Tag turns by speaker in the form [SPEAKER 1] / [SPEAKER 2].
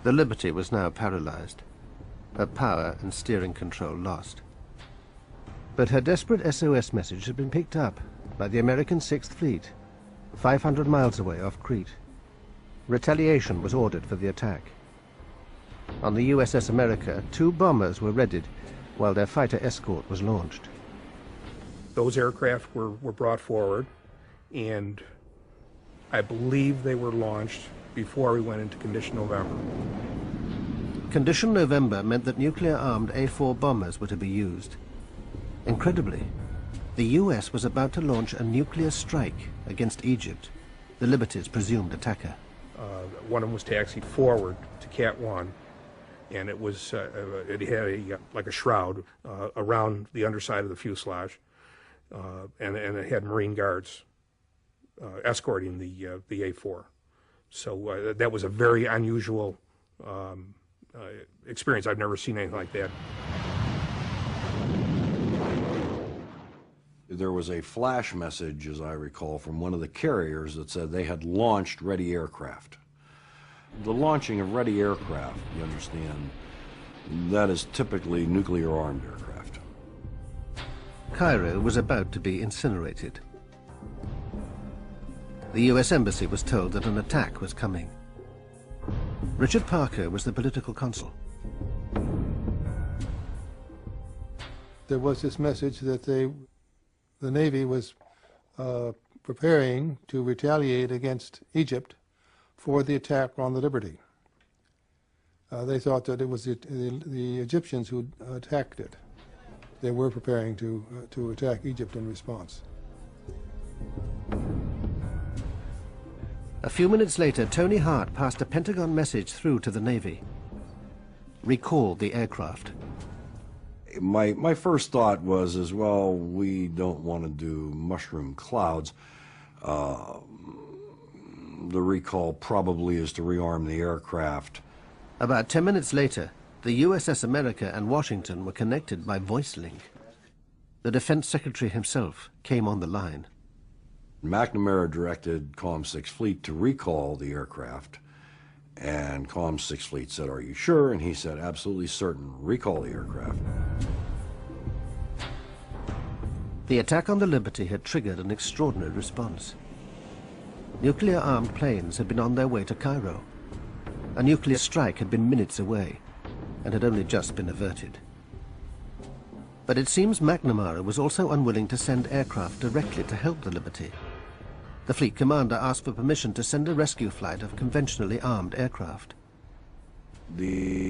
[SPEAKER 1] The Liberty was now paralyzed, her power and steering control lost. But her desperate SOS message had been picked up by the American Sixth Fleet, 500 miles away off Crete. Retaliation was ordered for the attack. On the USS America, 2 bombers were readied while their fighter escort was launched.
[SPEAKER 2] Those aircraft were brought forward, and I believe they were launched before we went into Condition November.
[SPEAKER 1] Condition November meant that nuclear-armed A-4 bombers were to be used. Incredibly, the US was about to launch a nuclear strike against Egypt, the Liberty's presumed attacker.
[SPEAKER 2] One of them was taxied forward to Cat 1, and it was it had like a shroud around the underside of the fuselage, and it had Marine guards escorting the A4. So that was a very unusual experience. I've never seen anything like that.
[SPEAKER 3] There was a flash message, as I recall, from one of the carriers that said they had launched ready aircraft. The launching of ready aircraft, you understand, that is typically nuclear-armed aircraft.
[SPEAKER 1] Cairo was about to be incinerated. The US Embassy was told that an attack was coming. Richard Parker was the political consul.
[SPEAKER 4] There was this message that the Navy was preparing to retaliate against Egypt for the attack on the Liberty. They thought that it was the Egyptians who attacked it. They were preparing to attack Egypt in response.
[SPEAKER 1] A few minutes later, Tony Hart passed a Pentagon message through to the Navy. Recall the aircraft.
[SPEAKER 3] My first thought was, as well, we don't want to do mushroom clouds. The recall probably is to rearm the aircraft.
[SPEAKER 1] About 10 minutes later, the USS America and Washington were connected by voice link. The Defense Secretary himself came on the line.
[SPEAKER 3] McNamara directed Comm 6 Fleet to recall the aircraft, and Comm 6 Fleet said, "Are you sure?" And he said, "Absolutely certain. Recall the aircraft."
[SPEAKER 1] The attack on the Liberty had triggered an extraordinary response. Nuclear-armed planes had been on their way to Cairo. A nuclear strike had been minutes away and had only just been averted. But it seems McNamara was also unwilling to send aircraft directly to help the Liberty. The fleet commander asked for permission to send a rescue flight of conventionally armed aircraft.
[SPEAKER 3] The